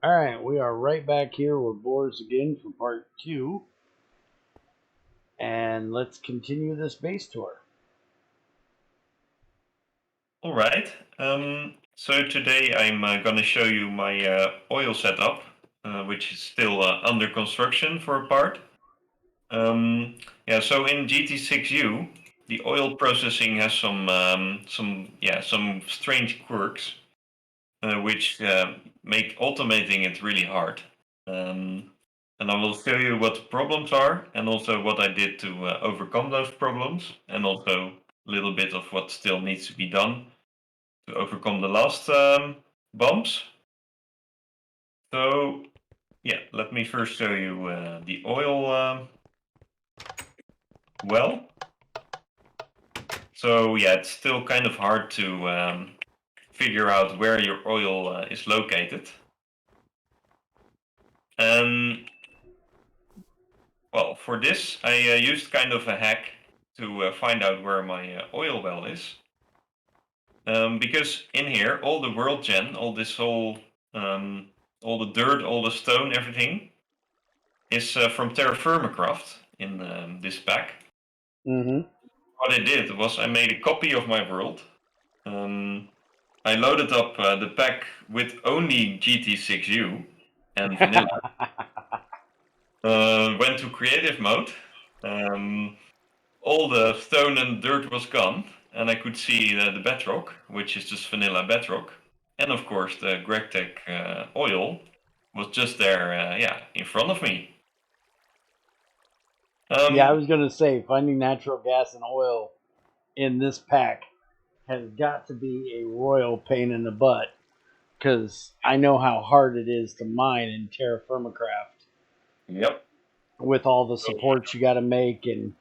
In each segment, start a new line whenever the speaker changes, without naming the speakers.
Alright, we are right back here with Boris again for part 2. And let's continue this base tour.
All right. So today I'm going to show you my oil setup, which is still under construction for a part. Yeah. So in GT6U, the oil processing has some strange quirks, which make automating it really hard. And I will show you what the problems are, and also what I did to overcome those problems, and also a little bit of what still needs to be done to overcome the last bumps. So yeah, let me first show you the oil well. So yeah, it's still kind of hard to figure out where your oil is located. And well, for this I used kind of a hack to find out where my oil well is. Because in here, all the world gen, all the dirt, all the stone, everything is from Terra in this pack.
Mm-hmm.
What I did was I made a copy of my world. Um, I loaded up the pack with only GT6U and vanilla. Went to creative mode. Um, all the stone and dirt was gone, and I could see the bedrock, which is just vanilla bedrock. And of course, the GregTech oil was just there, in front of me.
Yeah, I
Um,
was going to say, finding natural gas and oil in this pack has got to be a royal pain in the butt. Because I know how hard it is to mine in Terra
yep.
with all the supports you got to make. And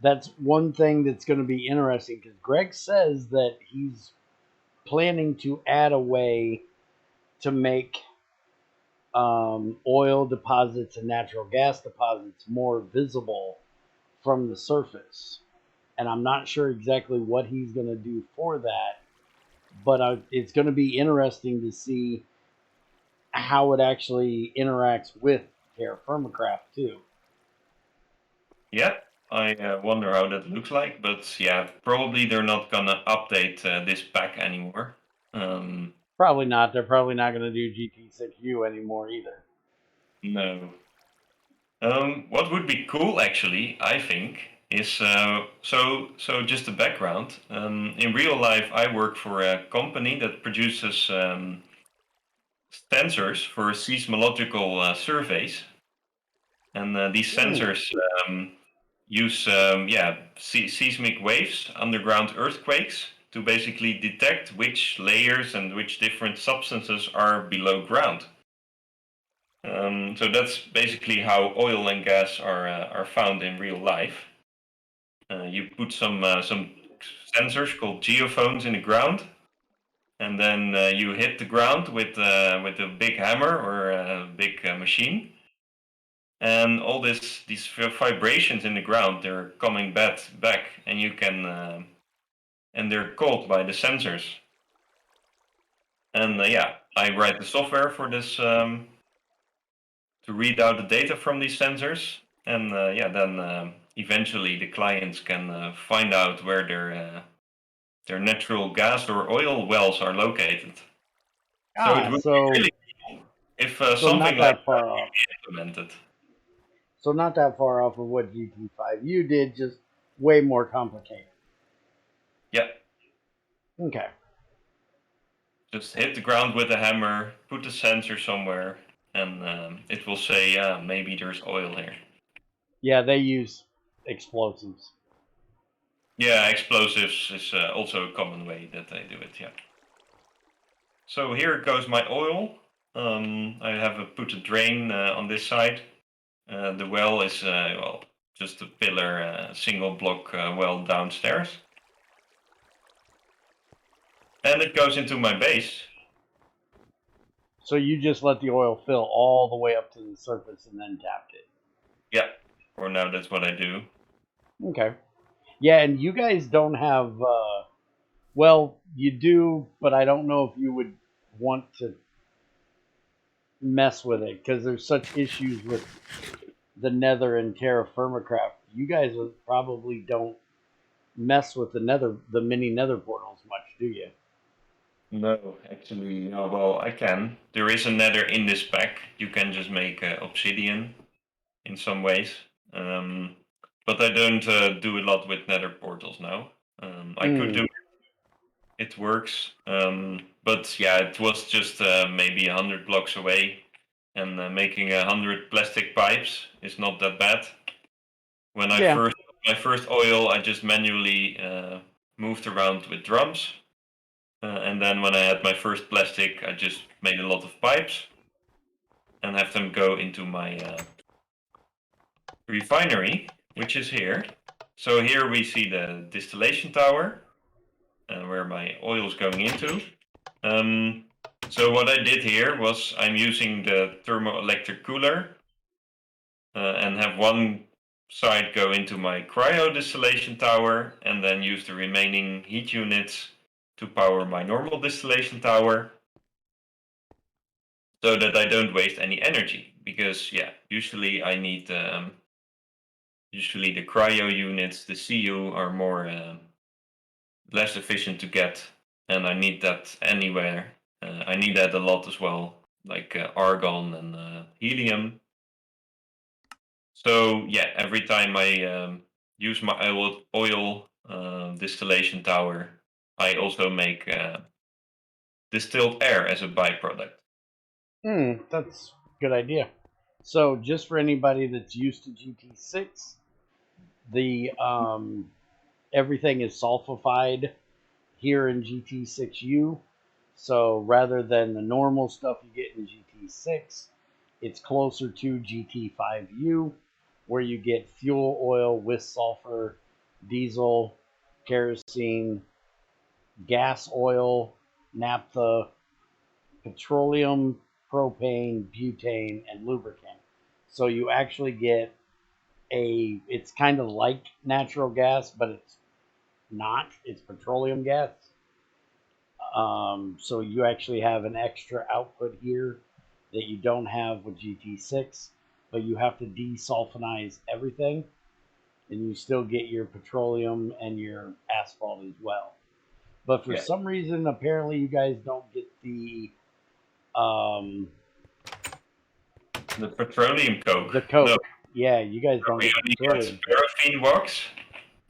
that's one thing that's going to be interesting because Greg says that he's planning to add a way to make oil deposits and natural gas deposits more visible from the surface. And I'm not sure exactly what he's going to do for that, but it's going to be interesting to see how it actually interacts with Terra too.
Yeah, I wonder how that looks like, but yeah, probably they're not gonna update this pack anymore. Um,
Probably not. They're probably not going to do GT6U anymore either.
no. What would be cool, actually, I think, is so. Just a background. In real life, I work for a company that produces sensors for seismological surveys, and these
Mm.
sensors use seismic waves, underground earthquakes, to basically detect which layers and which different substances are below ground. So that's basically how oil and gas are found in real life. You put some sensors called geophones in the ground, and then you hit the ground with a big hammer or a big machine, and all these vibrations in the ground, they're coming back, and you can and they're caught by the sensors. And yeah, I write the software for this to read out the data from these sensors, and then eventually the clients can find out where their natural gas or oil wells are located. So it
Ah,
would be
so
really cool if
so
something
not
like
that
that
far
could
off.
be implemented.
So not that far off of what GT5U did, just way more complicated.
Yeah,
Okay.
just hit the ground with a hammer, put the sensor somewhere, and it will say, yeah, maybe there's oil here.
Yeah, they use explosives.
Yeah, explosives is also a common way that they do it. Yeah. So here goes my oil. I have put a drain on this side. The well is just a pillar, single block well downstairs, and it goes into my base.
So you just let the oil fill all the way up to the surface and then tapped it.
Yeah, for now that's what I do.
Okay. Yeah, and you guys don't have. Well, you do, but I don't know if you would want to mess with it because there's such issues with the Nether and Terra Firmacraft. You guys probably don't mess with the mini Nether portals much, do you?
No, actually, no. Well, I can. There is a nether in this pack. You can just make obsidian in some ways. Um, but I don't do a lot with nether portals now. I could do
Mm.
it. It works. But yeah, it was just maybe 100 blocks away. And making 100 plastic pipes is not that bad. When I
Yeah.
first my first oil, I just manually moved around with drums. And then when I had my first plastic, I just made a lot of pipes and have them go into my refinery, which is here. So here we see the distillation tower where my oil is going into. Um, so what I did here was I'm using the thermoelectric cooler and have one side go into my cryo distillation tower and then use the remaining heat units to power my normal distillation tower so that I don't waste any energy. Because yeah, usually the cryo units, the CU are more less efficient to get, and I need that anywhere. I need that a lot as well, like argon and helium. So yeah, every time I use my oil distillation tower, I also make distilled air as a byproduct.
That's a good idea. So, just for anybody that's used to GT6, the everything is sulfified here in GT6U. So, rather than the normal stuff you get in GT6, it's closer to GT5U, where you get fuel oil with sulfur, diesel, kerosene, gas oil, naphtha, petroleum, propane, butane, and lubricant. So you actually get it's kind of like natural gas, but it's not. It's petroleum gas. So you actually have an extra output here that you don't have with GT6, but you have to desulfonize everything, and you still get your petroleum and your asphalt as well. But for
Yeah,
some reason, apparently, you guys don't get um,
the petroleum coke.
the
No,
coke. Yeah, you guys don't
we
get the
only get
petroleum coke.
paraffin wax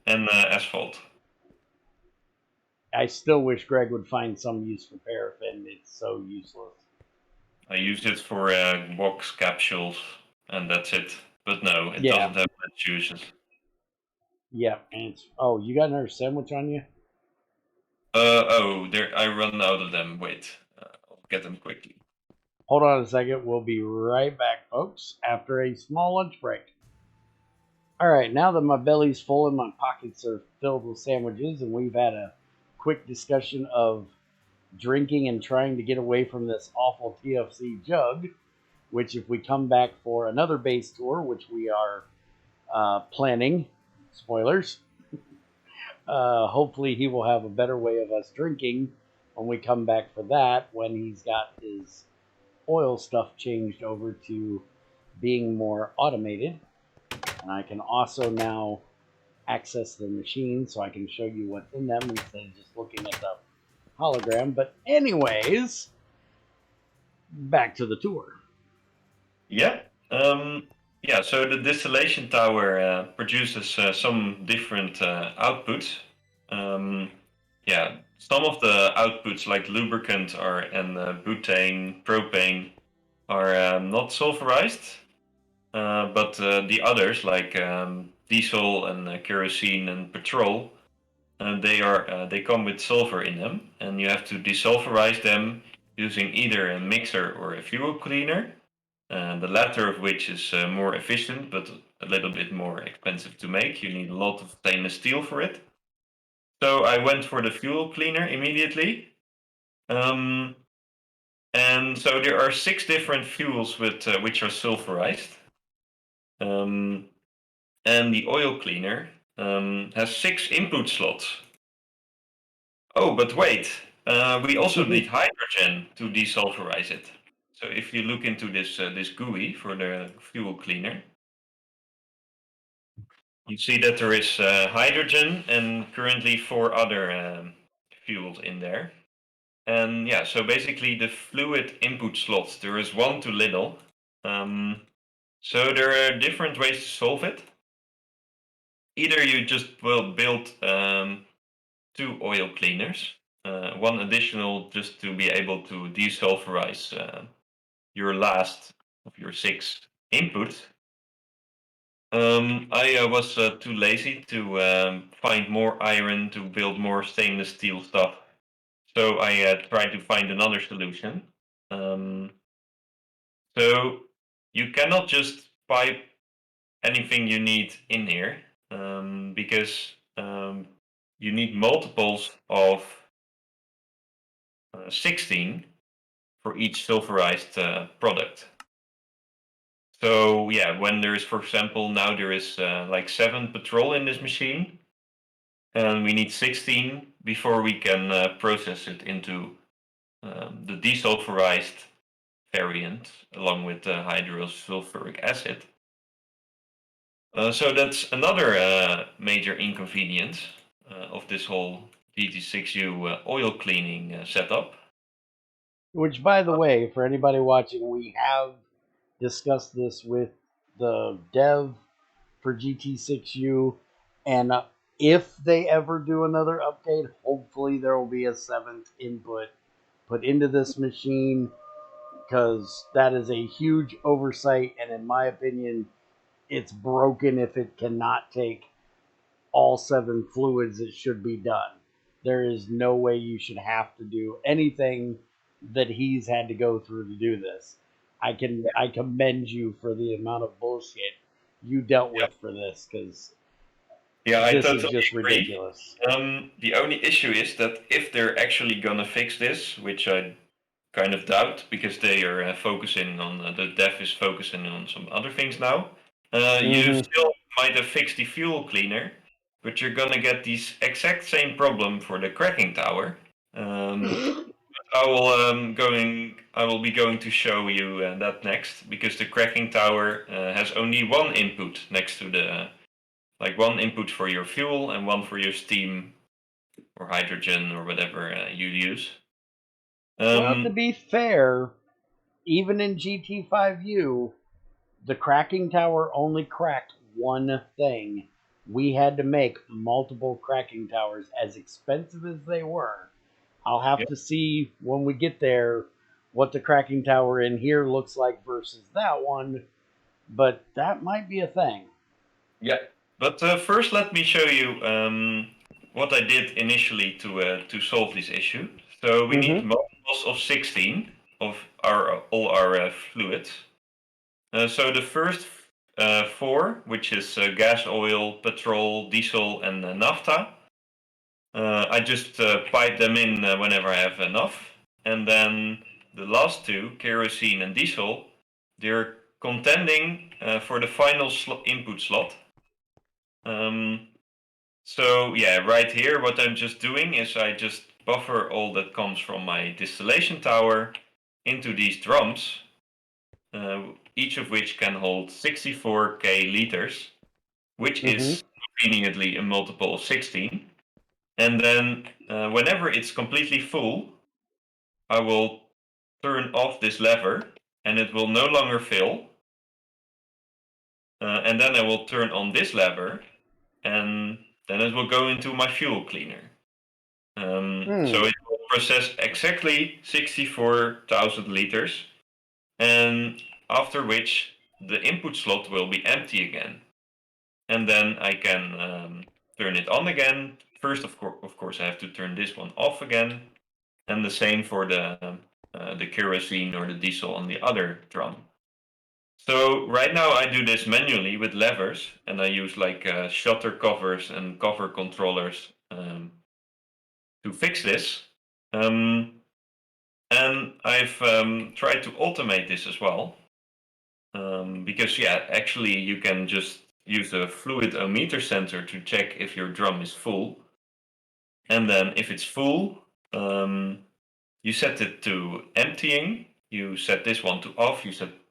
and asphalt.
I still wish Greg would find some use for paraffin. It's so useless.
I use it for wax capsules, and that's it. But no, it
Yeah,
doesn't have much uses.
yeah. And it's, oh, you got another sandwich on you?
Oh, there I run out of them. Wait, I'll get them quickly.
Hold on a second. We'll be right back, folks, after a small lunch break. All right, now that my belly's full and my pockets are filled with sandwiches, and we've had a quick discussion of drinking and trying to get away from this awful TFC jug, which, if we come back for another base tour, which we are planning, spoilers, hopefully he will have a better way of us drinking when we come back for that, when he's got his oil stuff changed over to being more automated. And I can also now access the machine so I can show you what's in them instead of just looking at the hologram. But anyways, back to the tour.
Yeah. Yeah. So the distillation tower produces some different outputs. Um, yeah. Some of the outputs, like lubricant are and butane, propane, are not sulfurized, but the others, like diesel and kerosene and petrol, they come with sulfur in them, and you have to desulfurize them using either a mixer or a fuel cleaner. The latter of which is more efficient, but a little bit more expensive to make. You need a lot of stainless steel for it. So I went for the fuel cleaner immediately. Um, and so there are 6 different fuels with which are sulfurized. Um, and the oil cleaner has 6 input slots. Oh, but wait, we also need hydrogen to desulfurize it. So if you look into this this GUI for the fuel cleaner, you see that there is hydrogen and currently 4 other fuels in there. And yeah, so basically the fluid input slots, there is one too little. So there are different ways to solve it. Either you just will build 2 oil cleaners, one additional just to be able to desulfurize your last of your 6 inputs. I was too lazy to find more iron to build more stainless steel stuff, so I tried to find another solution. So you cannot just pipe anything you need in here because you need multiples of 16 for each sulfurized product. So yeah, when there is, for example, now there is like 7 petrol in this machine, and we need 16 before we can process it into the desulfurized variant along with hydrosulfuric acid. So that's another major inconvenience of this whole GT6U oil cleaning setup.
Which, by the way, for anybody watching, we have discussed this with the dev for GT6U, and if they ever do another update, hopefully there will be a 7th input put into this machine, because that is a huge oversight, and in my opinion, it's broken if it cannot take all 7 fluids. It should be done. There is no way you should have to do anything that he's had to go through to do this. I commend you for the amount of bullshit you dealt with for this, because
Yeah, I
this is
totally
just
agree.
ridiculous.
The only issue is that if they're actually gonna fix this, which I kind of doubt because they are focusing on the dev is focusing on some other things now. You
Mm-hmm.
still might have fixed the fuel cleaner, but you're gonna get this exact same problem for the cracking tower. I will be going to show you that next because the cracking tower has only one input next to the like one input for your fuel and one for your steam or hydrogen or whatever you use.
Well, to
Um,
be fair, even in GT5U, the cracking tower only cracked one thing. We had to make multiple cracking towers, as expensive as they were. I'll have
yeah,
to see when we get there what the cracking tower in here looks like versus that one, but that might be a thing.
yeah. But first, let me show you what I did initially to solve this issue. So we need
Mm-hmm.
multiples of 16 of our all our fluids. So the first 4, which is gas, oil, petrol, diesel, and naphtha, I just pipe them in whenever I have enough. And then the last 2, kerosene and diesel, they're contending for the final input slot. Um, so yeah, right here, what I'm just doing is I just buffer all that comes from my distillation tower into these drums, each of which can hold 64k liters, which
Mm-hmm.
is conveniently a multiple of 16. And then whenever it's completely full, I will turn off this lever and it will no longer fill. And then I will turn on this lever and then it will go into my fuel cleaner. So
Hmm.
it will process exactly 64,000 liters, and after which the input slot will be empty again. And then I can turn it on again. First, of course, I have to turn this one off again, and the same for the kerosene or the diesel on the other drum. So right now I do this manually with levers, and I use like shutter covers and cover controllers to fix this. Um, and I've tried to automate this as well. Because yeah, actually you can just use a fluid meter sensor to check if your drum is full. And then if it's full, you set it to emptying you set this one to off,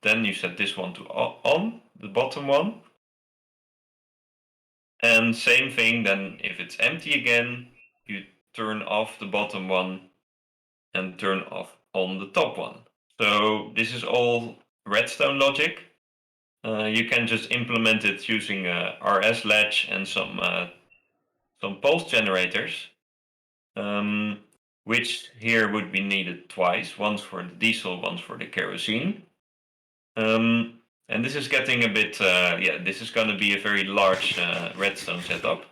then you set this one to on, the bottom one. And same thing, then if it's empty again, you turn off the bottom one and turn off on the top one. So this is all redstone logic. You can just implement it using a RS latch and some pulse generators, which here would be needed twice, once for the diesel, once for the kerosene. And this is getting a bit, this is going to be a very large redstone setup.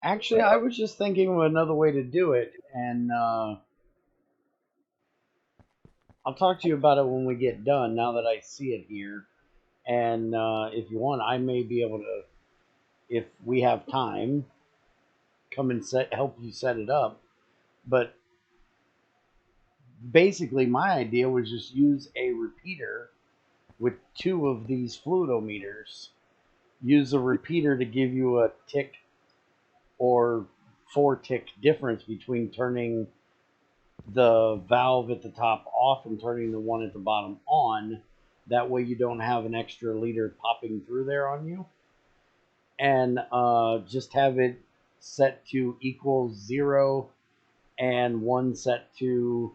Actually, I was just thinking of another way to do it, and I'll talk to you about it when we get done, now that I see it here. And if you want, I may be able to, if we have time, come and help you set it up. But basically, my idea was just use a repeater with 2 of these fluidometers. Use a repeater to give you a tick or 4 tick difference between turning the valve at the top off and turning the one at the bottom on. That way you don't have an extra liter popping through there on you. And just have it set to equals 0 and one set to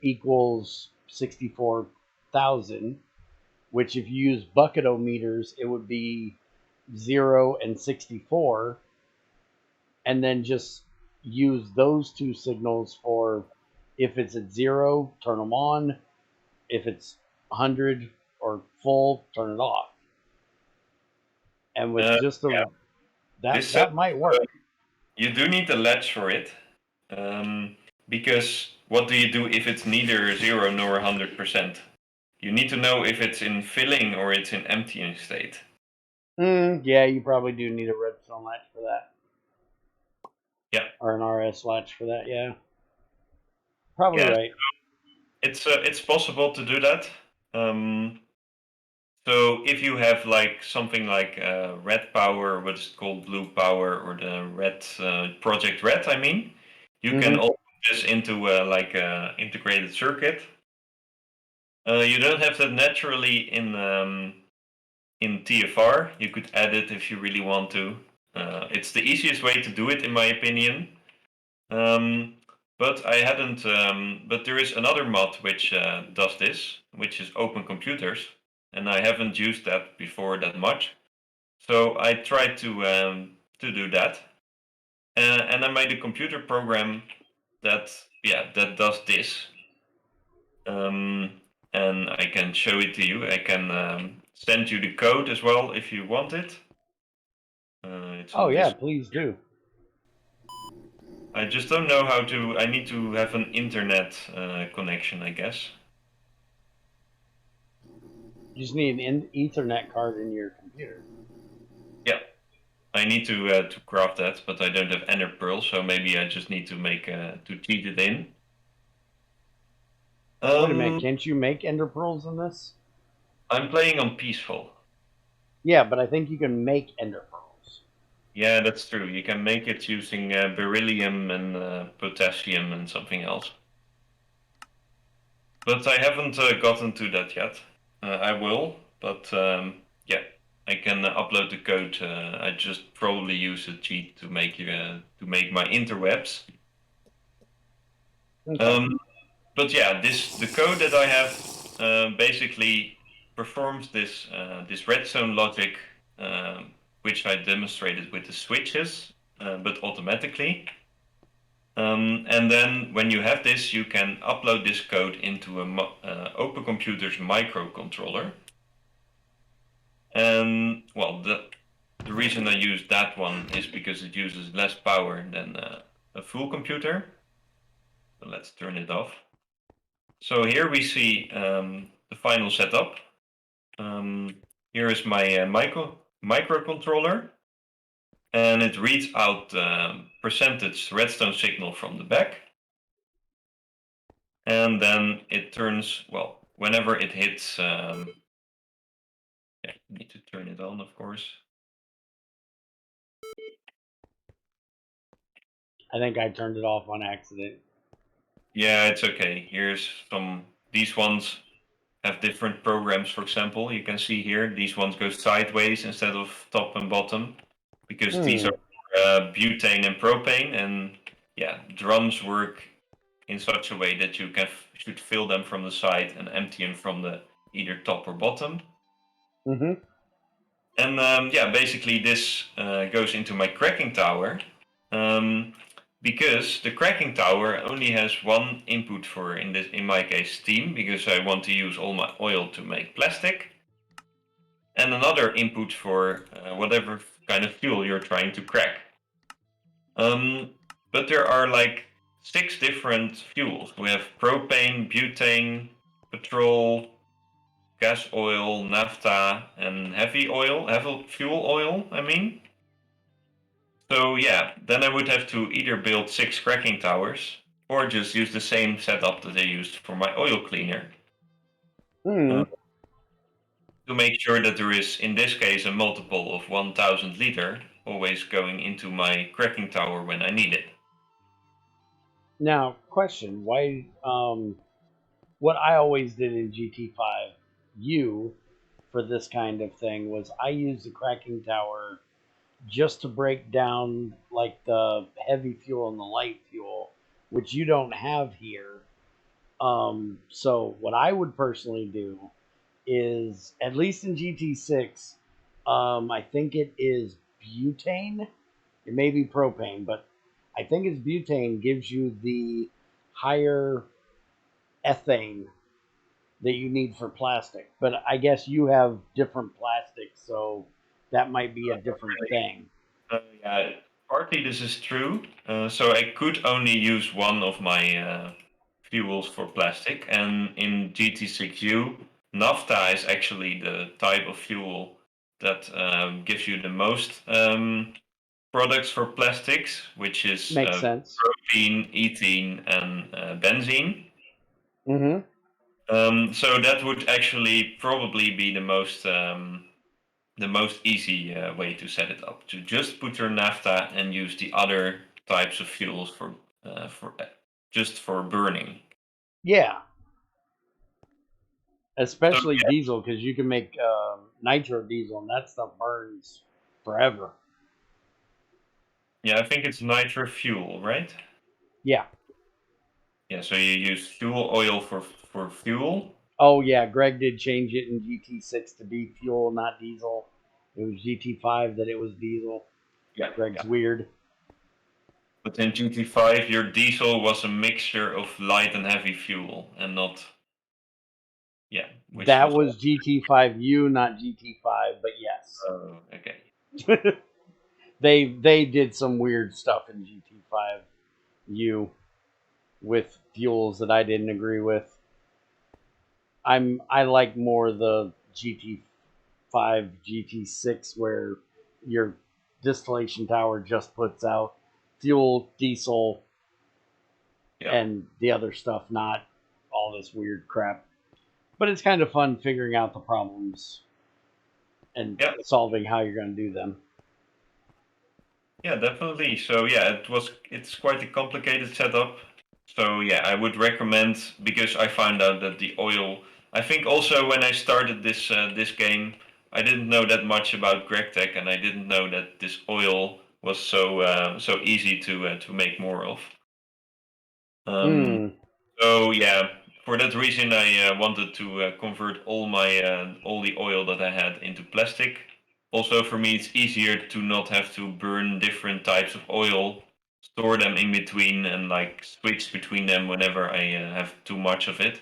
equals 64,000, which if you use bucketometers, it would be 0 and 64. And then just use those 2 signals for, if it's at 0, turn them on. If it's 100 or full, turn it off. And with just the that might work.
You do need a latch for it, because what do you do if it's neither 0 nor 100%? You need to know if it's in filling or it's in emptying state.
Yeah, you probably do need a redstone latch for that.
Yeah.
Or an RS latch for that, yeah. Probably right.
It's possible to do that. So if you have like something like red power, what is it called, blue power, or the red project red, I mean, you can also put this into like a integrated circuit. You don't have that naturally in TFR. You could add it if you really want to. It's the easiest way to do it, in my opinion. But I hadn't. But there is another mod which does this, which is Open Computers, and I haven't used that before that much. So I tried to do that, and I made a computer program that does this. And I can show it to you. I can send you the code as well if you want it.
Oh yeah, please do.
I just don't know how to. I need to have an internet connection, I guess.
You just need an Ethernet card in your computer.
Yeah, I need to craft that, but I don't have Ender Pearl, so maybe I just need to make to cheat it in.
Wait a minute, can't you make Ender Pearls in this?
I'm playing on peaceful.
Yeah, but I think you can make Ender Pearls.
Yeah, that's true. You can make it using beryllium and potassium and something else. But I haven't gotten to that yet. I will, but yeah, I can upload the code. I just probably use a cheat to make my interwebs.
Okay.
But yeah, the code that I have basically performs this redstone logic, which I demonstrated with the switches, but automatically. And then when you have this, you can upload this code into a Open Computers microcontroller. And well, the reason I use that one is because it uses less power than a full computer. So let's turn it off. So here we see the final setup. Here is my microcontroller, and it reads out percentage redstone signal from the back. And then it turns, well, whenever it hits, yeah, need to turn it on, of course.
I think I turned it off on accident.
Yeah, it's okay. Here's some. These ones have different programs. For example, you can see here these ones go sideways instead of top and bottom because these are butane and propane, and yeah, drums work in such a way that you should fill them from the side and empty them from the either top or bottom.
Mm-hmm.
And yeah, basically this goes into my cracking tower. Um, because the cracking tower only has one input for in my case steam, because I want to use all my oil to make plastic, and another input for whatever kind of fuel you're trying to crack. But there are like 6 different fuels. We have propane, butane, petrol, gas oil, naphtha, and heavy fuel oil, I mean. So yeah, then I would have to either build 6 cracking towers or just use the same setup that I used for my oil cleaner.
Hmm.
To make sure that there is, in this case, a multiple of 1000 liter always going into my cracking tower when I need it.
Now, question: Why? What I always did in GT5U for this kind of thing was I used the cracking tower just to break down like the heavy fuel and the light fuel, which you don't have here. So what I would personally do is, at least in GT6, I think it is butane. It may be propane, but I think it's butane gives you the higher ethane that you need for plastic. But I guess you have different plastics, so that might be a different thing.
Yeah, partly this is true. So I could only use one of my fuels for plastic, and in GT6U, naphtha is actually the type of fuel that gives you the most products for plastics, which is
Makes sense.
propene, ethene, and benzene.
Mm-hmm.
So that would actually probably be the most easy way to set it up, to just put your naphtha and use the other types of fuels for just for burning.
Yeah,
So
especially diesel, because you can make nitro diesel, and that stuff burns forever.
yeah, I think it's nitro fuel, right?
Yeah.
Yeah, so you use fuel oil for fuel.
Oh yeah, Greg did change it in GT6 to be fuel, not diesel. It was GT5 that it was diesel.
Yeah,
Greg's
yeah.
weird.
But in GT5, your diesel was a mixture of light and heavy fuel, and not, yeah, which
That
was
was GT5U, not GT5, but yes.
okay.
They did some weird stuff in GT5U with fuels that I didn't agree with. I like more the GT5, GT6 where your distillation tower just puts out fuel, diesel,
Yeah,
and the other stuff, not all this weird crap. But it's kind of fun figuring out the problems and
yeah,
solving how you're going to do them.
yeah, definitely. So yeah, it's quite a complicated setup. So yeah, I would recommend, because I found out that the oil. I think also when I started this game, I didn't know that much about GregTech, and I didn't know that this oil was so easy to make more of. Um,
Mm,
so yeah, for that reason, I wanted to convert all the oil that I had into plastic. Also, for me, it's easier to not have to burn different types of oil, store them in between, and like switch between them whenever I have too much of it.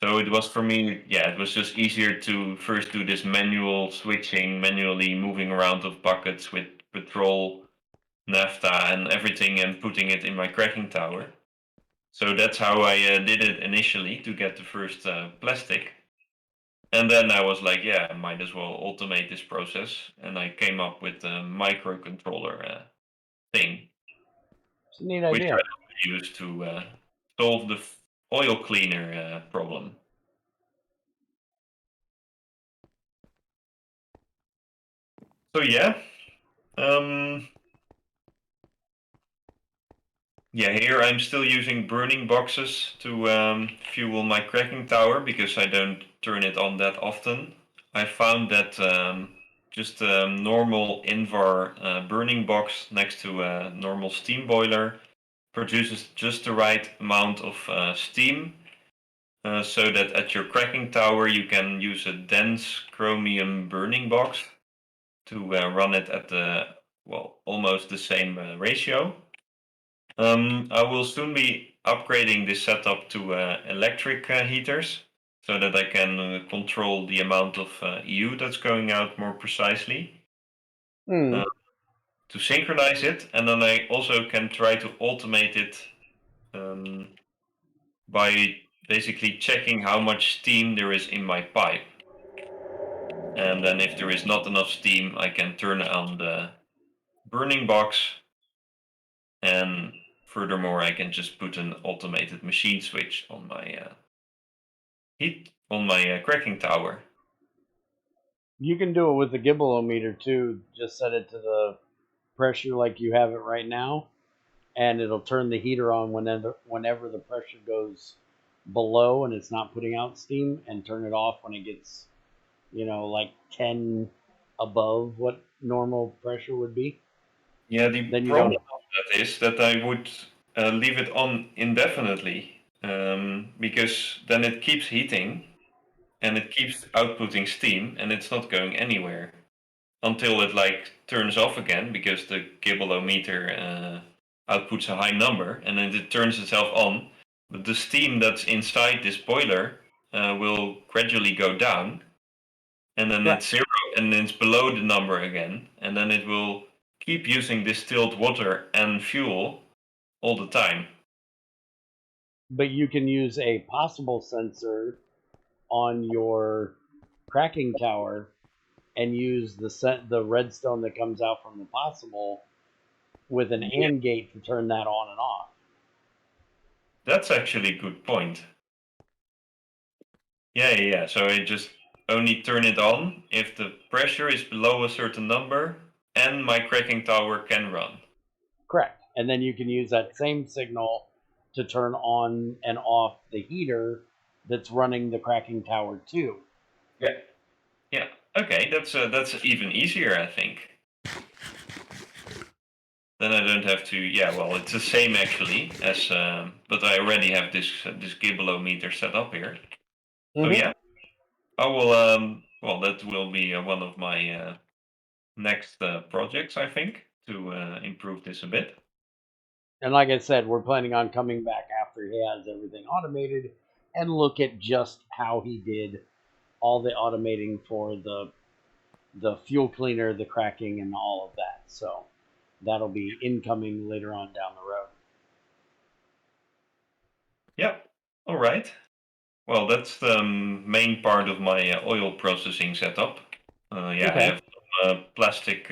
So it was for me, yeah, it was just easier to first do this manual switching, manually moving around of buckets with petrol, naphtha, and everything, and putting it in my cracking tower. So that's how I did it initially to get the first plastic. And then I was like, yeah, I might as well automate this process. And I came up with the microcontroller thing,
it's a neat
which
idea.
I used to solve the oil cleaner problem. So yeah, um, Yeah, here I'm still using burning boxes to fuel my cracking tower because I don't turn it on that often. I found that just a normal Invar burning box next to a normal steam boiler produces just the right amount of steam so that at your cracking tower you can use a dense chromium burning box to run it at the, well, almost the same ratio. I will soon be upgrading this setup to electric heaters so that I can control the amount of EU that's going out more precisely
Hmm.
uh, to synchronize it. And then I also can try to automate it um, by basically checking how much steam there is in my pipe. And then if there is not enough steam, I can turn on the burning box. And furthermore, I can just put an automated machine switch on my cracking tower.
You can do it with the gibbelometer too. Just set it to the pressure like you have it right now, and it'll turn the heater on whenever the pressure goes below and it's not putting out steam, and turn it off when it gets, like 10 above what normal pressure would be.
Yeah, the
Then you
problem
don't.
of that is that I would leave it on indefinitely because then it keeps heating and it keeps outputting steam and it's not going anywhere until it like turns off again because the gibbelometer outputs a high number and then it turns itself on. But the steam that's inside this boiler will gradually go down and then it's
Correct.
zero and then it's below the number again and then it will keep using distilled water and fuel all the time.
But you can use a possible sensor on your cracking tower and use the redstone that comes out from the possible with an
Yeah,
AND gate to turn that on and off.
that's actually a good point. Yeah. So I just only turn it on if the pressure is below a certain number and my cracking tower can run.
Correct. And then you can use that same signal to turn on and off the heater that's running the cracking tower too.
Yeah. Yeah. Okay, that's even easier, I think. Then I don't have to. Yeah, well, it's the same actually as, but I already have this gibbelometer set up here. So
Mm-hmm.
yeah, I will. Well, that will be one of my next projects, I think, to improve this a bit.
And like I said, we're planning on coming back after he has everything automated and look at just how he did all the automating for the fuel cleaner, the cracking, and all of that. So that'll be incoming later on down the road.
Yeah. All right. Well, that's the main part of my oil processing setup. Yeah, I
Okay.
have some plastic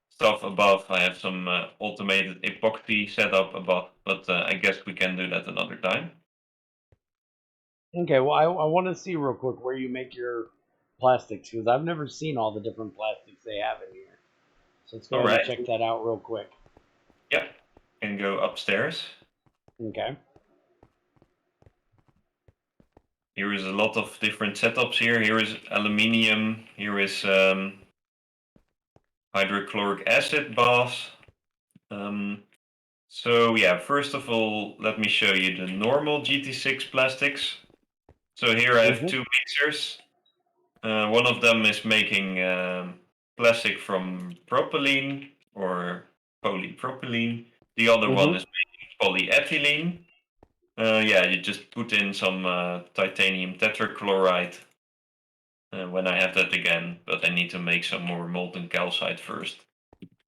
stuff above. I have some automated epoxy setup above, but I guess we can do that another time.
Okay. Well, I want to see real quick where you make your plastics because I've never seen all the different plastics they have in here. So let's go
All
ahead and
right.
check that out real quick.
Yeah. Can go upstairs.
Okay.
Here is a lot of different setups here. Here is aluminium. Here is hydrochloric acid baths. Um, so yeah, first of all, let me show you the normal GT6 plastics. So here I have
Mm-hmm.
two mixers. One of them is making plastic from propylene or polypropylene. The other one
Mm-hmm.
is making polyethylene. Yeah, you just put in some titanium tetrachloride when I have that again, but I need to make some more molten calcite first.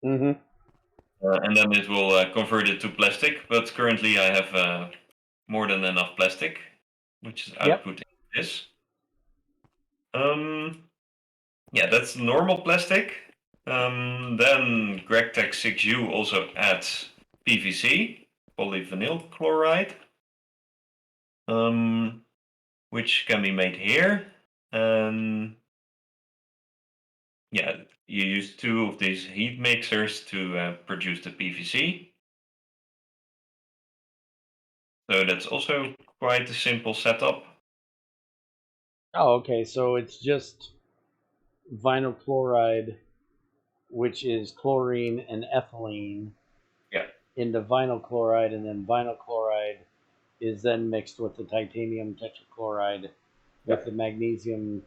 Mm-hmm.
And then it will convert it to plastic, but currently I have more than enough plastic, which is
Yep.
output in this. Um, yeah, that's normal plastic. Then GregTech 6U also adds PVC, polyvinyl chloride, um, which can be made here. And yeah, you use two of these heat mixers to produce the PVC. So that's also quite a simple setup.
Oh, okay. So it's just vinyl chloride, which is chlorine and ethylene,
Yeah.
into vinyl chloride, and then vinyl chloride is then mixed with the titanium tetrachloride
Yeah.
with the magnesium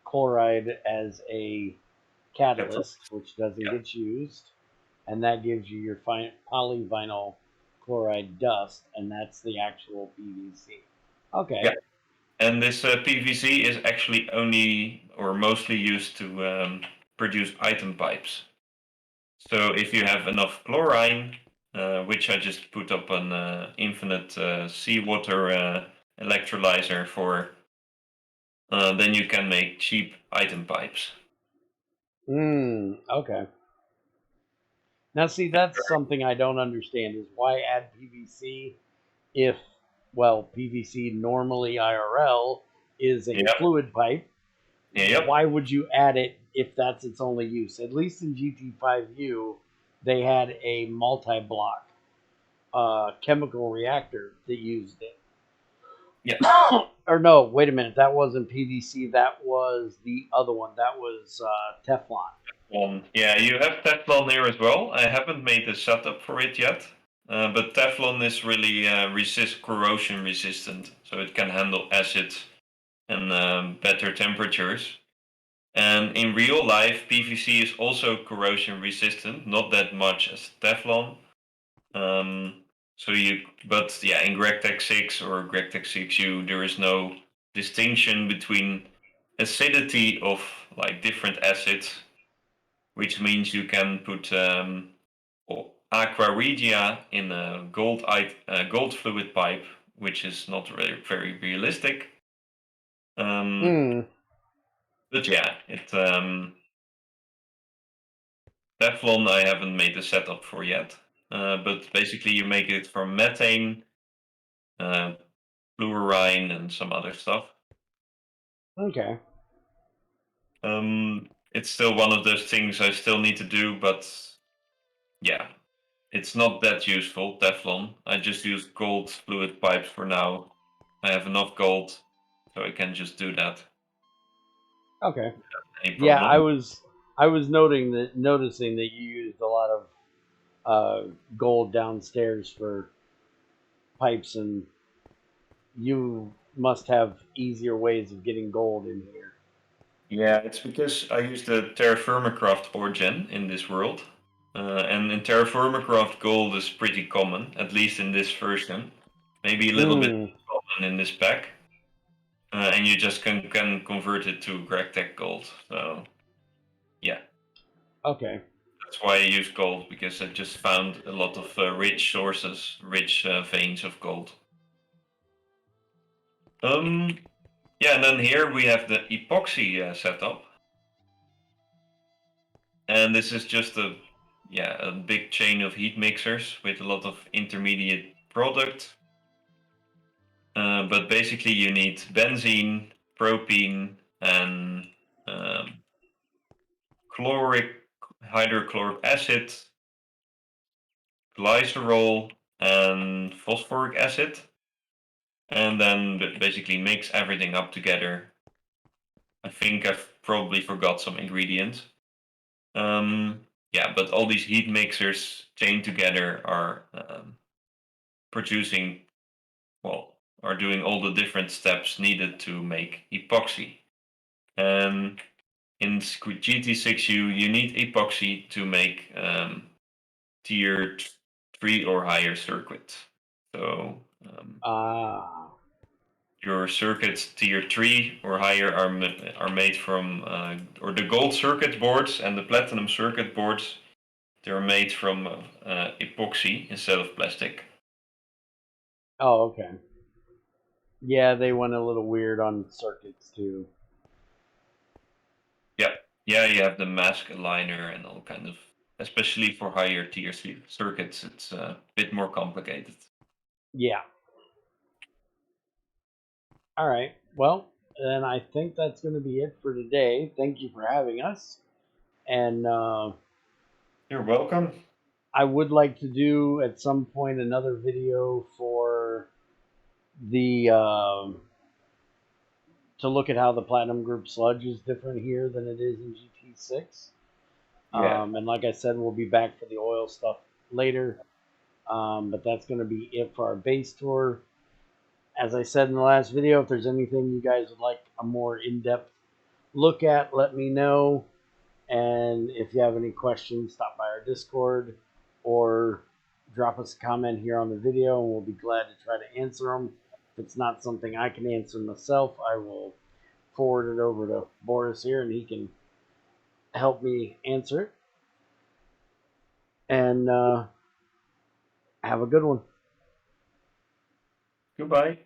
chloride as a catalyst, which doesn't
Yeah.
get used, and that gives you your polyvinyl chloride dust, and that's the actual PVC.
Yeah.
Okay.
And this PVC is actually only or mostly used to produce item pipes. So if you have enough chlorine, which I just put up an infinite seawater electrolyzer for, then you can make cheap item pipes.
Okay. Now, see, that's something I don't understand is why add PVC if, well, PVC normally IRL is a
Yep.
fluid pipe.
Yep.
Why would you add it if that's its only use? At least in GT5U, they had a multi block chemical reactor that used it.
Yeah.
Or no, wait a minute. That wasn't PVC. That was the other one. That was Teflon.
Yeah, you have Teflon here as well. I haven't made the setup for it yet, but Teflon is really corrosion resistant, so it can handle acids and better temperatures. And in real life, PVC is also corrosion resistant, not that much as Teflon. Um, but yeah, in GregTech 6 or GregTech 6U, there is no distinction between acidity of like different acids, which means you can put aqua regia in a gold fluid pipe, which is not really very realistic. Um,
Mm,
but yeah, Teflon I haven't made the setup for yet. But basically, you make it from methane, uh, fluorine, and some other stuff.
okay.
It's still one of those things I still need to do, but yeah, it's not that useful, Teflon. I just use gold fluid pipes for now. I have enough gold, so I can just do that.
Okay.
Any
Yeah,
problem?
I was noticing that you used a lot of gold downstairs for pipes, and you must have easier ways of getting gold in here.
Yeah, it's because I use the Terra Firmacraft origin in this world. And in Terra Firmacraft, gold is pretty common, at least in this version. Maybe a little bit
Mm,
common in this pack. And you just can convert it to GregTech gold. So, yeah.
okay.
That's why I use gold, because I just found a lot of rich sources, rich veins of gold. Um, yeah, and then here we have the epoxy setup. And this is just a big chain of heat mixers with a lot of intermediate product. But basically you need benzene, propene, and um, chloric hydrochloric acid, glycerol, and phosphoric acid. And then basically mix everything up together. I think I've probably forgot some ingredients. Yeah, but all these heat mixers chained together are producing, well, are doing all the different steps needed to make epoxy. And in GT6U, you need epoxy to make tier 3 or higher circuits. So
Ah,
your circuits tier 3 or higher are made from, or the gold circuit boards and the platinum circuit boards, they're made from epoxy instead of plastic.
oh, okay. Yeah, they went a little weird on circuits too.
Yeah, yeah, you have the mask aligner and all kind of, especially for higher tier circuits, it's a bit more complicated.
Yeah. All right. Well, then I think that's going to be it for today. Thank you for having us. And
You're welcome.
I would like to do at some point another video for the to look at how the Platinum Group sludge is different here than it is in GT6.
Yeah.
And like I said, we'll be back for the oil stuff later. But that's going to be it for our base tour. As I said in the last video, if there's anything you guys would like a more in-depth look at, let me know. And if you have any questions, stop by our Discord or drop us a comment here on the video, and we'll be glad to try to answer them. If it's not something I can answer myself, I will forward it over to Boris here, and he can help me answer it. And have a good one.
Goodbye.